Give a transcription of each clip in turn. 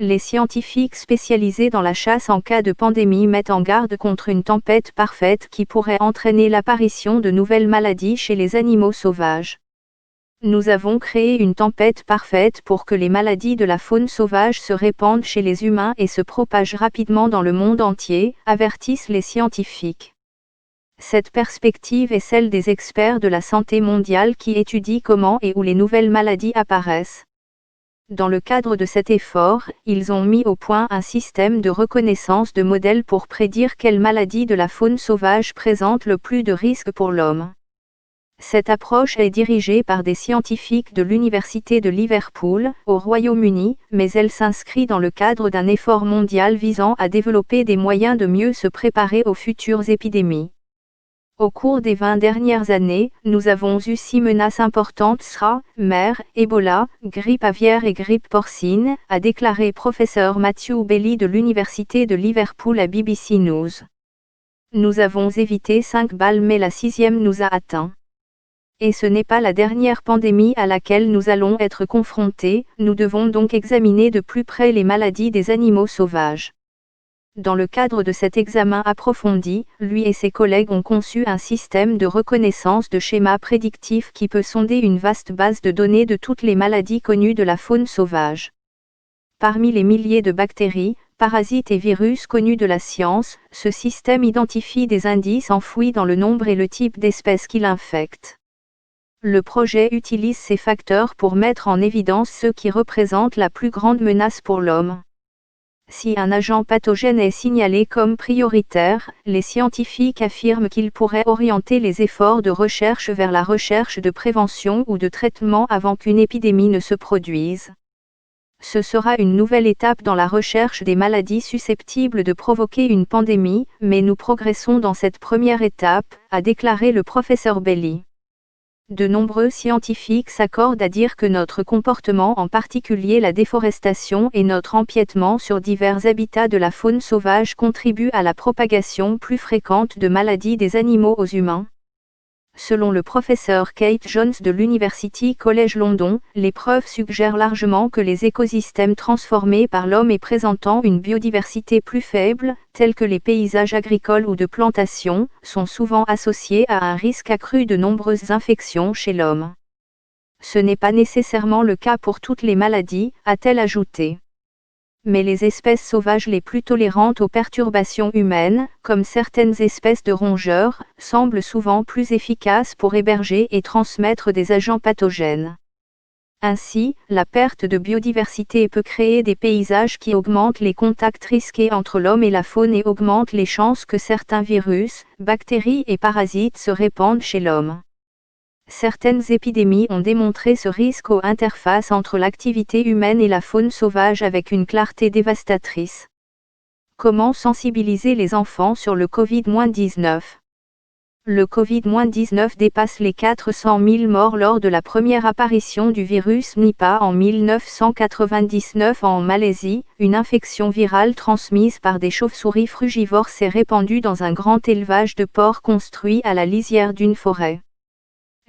Les scientifiques spécialisés dans la chasse en cas de pandémie mettent en garde contre une tempête parfaite qui pourrait entraîner l'apparition de nouvelles maladies chez les animaux sauvages. Nous avons créé une tempête parfaite pour que les maladies de la faune sauvage se répandent chez les humains et se propagent rapidement dans le monde entier, avertissent les scientifiques. Cette perspective est celle des experts de la santé mondiale qui étudient comment et où les nouvelles maladies apparaissent. Dans le cadre de cet effort, ils ont mis au point un système de reconnaissance de modèles pour prédire quelles maladies de la faune sauvage présentent le plus de risques pour l'homme. Cette approche est dirigée par des scientifiques de l'Université de Liverpool, au Royaume-Uni, mais elle s'inscrit dans le cadre d'un effort mondial visant à développer des moyens de mieux se préparer aux futures épidémies. Au cours des 20 dernières années, nous avons eu 6 menaces importantes SRA, MERS, Ebola, grippe aviaire et grippe porcine, a déclaré professeur Matthew Bailey de l'Université de Liverpool à BBC News. Nous avons évité 5 balles mais la 6e nous a atteints. Et ce n'est pas la dernière pandémie à laquelle nous allons être confrontés, nous devons donc examiner de plus près les maladies des animaux sauvages. Dans le cadre de cet examen approfondi, lui et ses collègues ont conçu un système de reconnaissance de schémas prédictifs qui peut sonder une vaste base de données de toutes les maladies connues de la faune sauvage. Parmi les milliers de bactéries, parasites et virus connus de la science, ce système identifie des indices enfouis dans le nombre et le type d'espèces qui l'infectent. Le projet utilise ces facteurs pour mettre en évidence ceux qui représentent la plus grande menace pour l'homme. Si un agent pathogène est signalé comme prioritaire, les scientifiques affirment qu'il pourrait orienter les efforts de recherche vers la recherche de prévention ou de traitement avant qu'une épidémie ne se produise. Ce sera une nouvelle étape dans la recherche des maladies susceptibles de provoquer une pandémie, mais nous progressons dans cette première étape, a déclaré le professeur Bailey. De nombreux scientifiques s'accordent à dire que notre comportement, en particulier la déforestation et notre empiètement sur divers habitats de la faune sauvage contribuent à la propagation plus fréquente de maladies des animaux aux humains. Selon le professeur Kate Jones de l'University College London, les preuves suggèrent largement que les écosystèmes transformés par l'homme et présentant une biodiversité plus faible, tels que les paysages agricoles ou de plantation, sont souvent associés à un risque accru de nombreuses infections chez l'homme. Ce n'est pas nécessairement le cas pour toutes les maladies, a-t-elle ajouté. Mais les espèces sauvages les plus tolérantes aux perturbations humaines, comme certaines espèces de rongeurs, semblent souvent plus efficaces pour héberger et transmettre des agents pathogènes. Ainsi, la perte de biodiversité peut créer des paysages qui augmentent les contacts risqués entre l'homme et la faune et augmentent les chances que certains virus, bactéries et parasites se répandent chez l'homme. Certaines épidémies ont démontré ce risque aux interfaces entre l'activité humaine et la faune sauvage avec une clarté dévastatrice. Comment sensibiliser les enfants sur le Covid-19 ? Le Covid-19 dépasse les 400 000 morts lors de la première apparition du virus Nipah en 1999 en Malaisie. Une infection virale transmise par des chauves-souris frugivores s'est répandue dans un grand élevage de porcs construit à la lisière d'une forêt.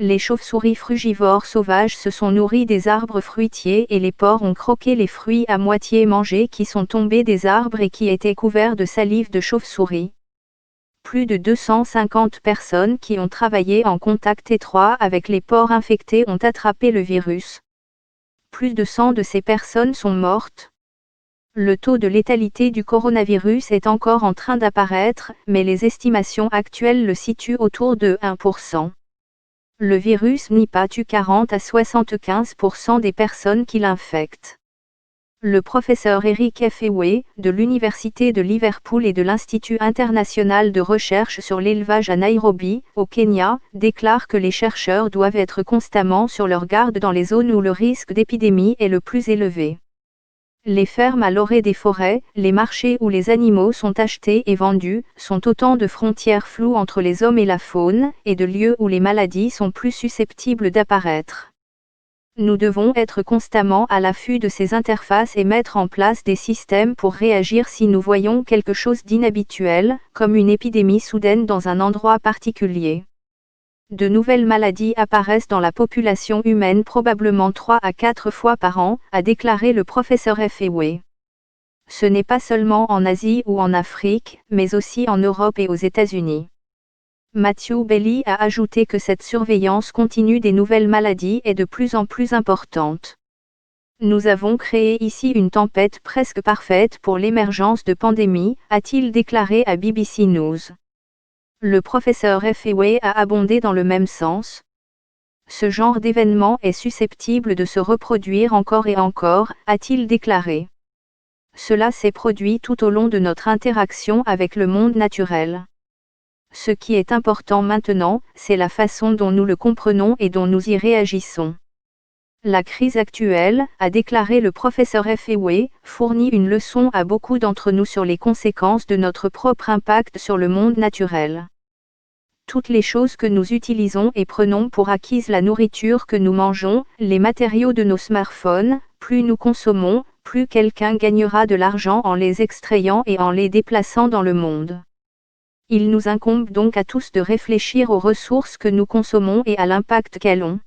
Les chauves-souris frugivores sauvages se sont nourris des arbres fruitiers et les porcs ont croqué les fruits à moitié mangés qui sont tombés des arbres et qui étaient couverts de salive de chauve-souris. Plus de 250 personnes qui ont travaillé en contact étroit avec les porcs infectés ont attrapé le virus. Plus de 100 de ces personnes sont mortes. Le taux de létalité du coronavirus est encore en train d'apparaître, mais les estimations actuelles le situent autour de 1%. Le virus Nipah tue 40 à 75% des personnes qui l'infectent. Le professeur Eric Effewe, de l'Université de Liverpool et de l'Institut international de recherche sur l'élevage à Nairobi, au Kenya, déclare que les chercheurs doivent être constamment sur leur garde dans les zones où le risque d'épidémie est le plus élevé. Les fermes à l'orée des forêts, les marchés où les animaux sont achetés et vendus, sont autant de frontières floues entre les hommes et la faune, et de lieux où les maladies sont plus susceptibles d'apparaître. Nous devons être constamment à l'affût de ces interfaces et mettre en place des systèmes pour réagir si nous voyons quelque chose d'inhabituel, comme une épidémie soudaine dans un endroit particulier. De nouvelles maladies apparaissent dans la population humaine probablement 3 à 4 fois par an, a déclaré le professeur Effewe. Ce n'est pas seulement en Asie ou en Afrique, mais aussi en Europe et aux États-Unis. Matthew Bailey a ajouté que cette surveillance continue des nouvelles maladies est de plus en plus importante. Nous avons créé ici une tempête presque parfaite pour l'émergence de pandémies, a-t-il déclaré à BBC News. Le professeur Feway a abondé dans le même sens. Ce genre d'événement est susceptible de se reproduire encore et encore, a-t-il déclaré. Cela s'est produit tout au long de notre interaction avec le monde naturel. Ce qui est important maintenant, c'est la façon dont nous le comprenons et dont nous y réagissons. La crise actuelle, a déclaré le professeur Feway, fournit une leçon à beaucoup d'entre nous sur les conséquences de notre propre impact sur le monde naturel. Toutes les choses que nous utilisons et prenons pour acquises, la nourriture que nous mangeons, les matériaux de nos smartphones, plus nous consommons, plus quelqu'un gagnera de l'argent en les extrayant et en les déplaçant dans le monde. Il nous incombe donc à tous de réfléchir aux ressources que nous consommons et à l'impact qu'elles ont.